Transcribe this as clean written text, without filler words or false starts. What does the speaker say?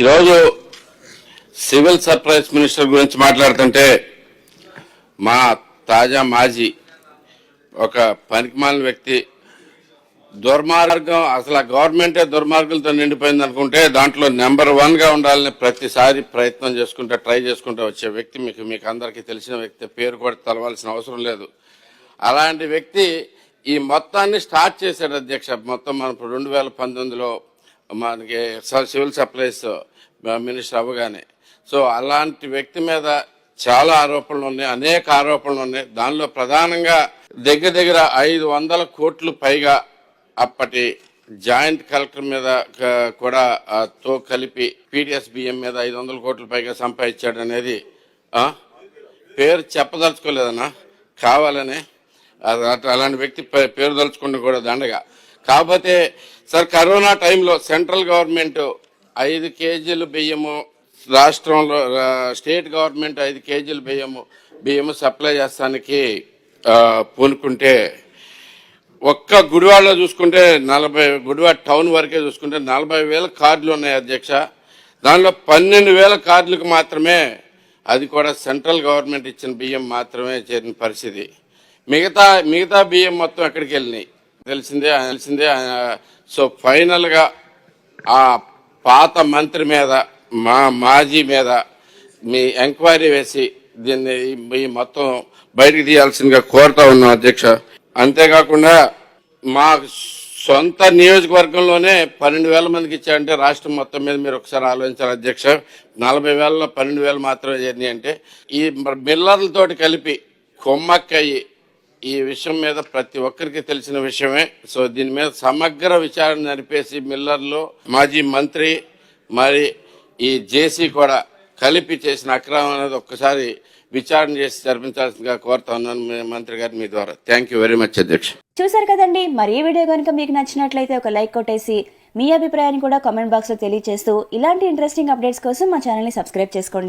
ఈరోజు civil supplies minister గురించి మాట్లాడుతుంటే మా తాజా మాజీ ఒక పనికిమాలిన వ్యక్తి దుర్మార్గం, అసలు ఆ గవర్నమెంటే దుర్మార్గులతో నిండిపోయింది అనుకుంటే దాంట్లో నెంబర్ 1 గా ఉండాలని ప్రతిసారి ప్రయత్నం చేసుకుంటూ ట్రై చేసుకుంటూ వచ్చే వ్యక్తి మీకు అందరికీ తెలిసిన వ్యక్తి, పేరు కూడా తెలవాల్సిన అవసరం లేదు. అలాంటి వ్యక్తి ఈ మొత్తాన్ని స్టార్ట్ చేశాడు అధ్యక్ష. మొత్తం మనం 2019లో మనకి సివిల్ సప్లైస్ మినిస్టర్ అవ్వగానే. సో అలాంటి వ్యక్తి మీద చాలా ఆరోపణలు ఉన్నాయి, అనేక ఆరోపణలు ఉన్నాయి. దానిలో ప్రధానంగా దగ్గర 500 కోట్లు పైగా అప్పటి జాయింట్ కలెక్టర్ మీద కూడా తో కలిపి పీడిఎస్ బియ్యం మీద 500 కోట్ల పైగా సంపాదించాడు అనేది పేరు చెప్పదలుచుకోలేదన్నా, కావాలని. అలాంటి వ్యక్తి పేరు దలుచుకుంటే కూడా దండగా. కాకపోతే సార్, కరోనా టైంలో సెంట్రల్ గవర్నమెంట్ 5 కేజీలు బియ్యము, రాష్ట్రంలో స్టేట్ గవర్నమెంట్ 5 కేజీలు బియ్యము సప్లై చేస్తానికి పూనుకుంటే ఒక్క గుడివాడలో చూసుకుంటే 40 గుడివాడ టౌన్ వరకే చూసుకుంటే 40,000 కార్డులు ఉన్నాయి అధ్యక్ష. దానిలో 12,000 కార్డులకు మాత్రమే, అది కూడా సెంట్రల్ గవర్నమెంట్ ఇచ్చిన బియ్యం మాత్రమే చేరిన పరిస్థితి. మిగతా బియ్యం మొత్తం ఎక్కడికి వెళ్ళినాయి తెలిసిందే. సో ఫైనల్ గా ఆ పాత మంత్రి మీద, మాజీ మీద మీ ఎంక్వైరీ వేసి దీన్ని మొత్తం బయటికి తీయాల్సిందిగా కోరుతా ఉన్నాం అధ్యక్ష. అంతేకాకుండా మా సొంత నియోజకవర్గంలోనే 12,000 మందికి ఇచ్చారంటే రాష్ట్రం మొత్తం మీద మీరు ఒకసారి ఆలోచించాలి అధ్యక్ష. 40,000లో 12,000 మాత్రమే జరిగినాయి అంటే ఈ మిల్లర్లతోటి కలిపి కొమ్మక్కయ్యి ఈ విషయం మీద ప్రతి ఒక్కరికి తెలిసిన విషయమే. సో దీని మీద సమగ్ర విచారణ జరిపేసి మిల్లర్లు, మాజీ మంత్రి, మరి ఈ జేసీ కూడా కలిపి చేసిన అక్రమం అనేది ఒక్కసారి విచారణ చేసి జరిపించాల్సిందిగా కోరుతా ఉన్నాను మంత్రి గారు మీ ద్వారా. థ్యాంక్ యూ వెరీ మచ్ అధ్యక్ష. చూసారు కదండి, మరి ఈ వీడియో కనుక మీకు నచ్చినట్లయితే ఒక లైక్ కొట్టేసి మీ అభిప్రాయాన్ని కూడా కామెంట్ బాక్స్ లో తెలియజేస్తూ ఇలాంటి ఇంట్రెస్టింగ్ అప్డేట్స్ కోసం మా ఛానల్ ని సబ్స్క్రైబ్ చేసుకోండి.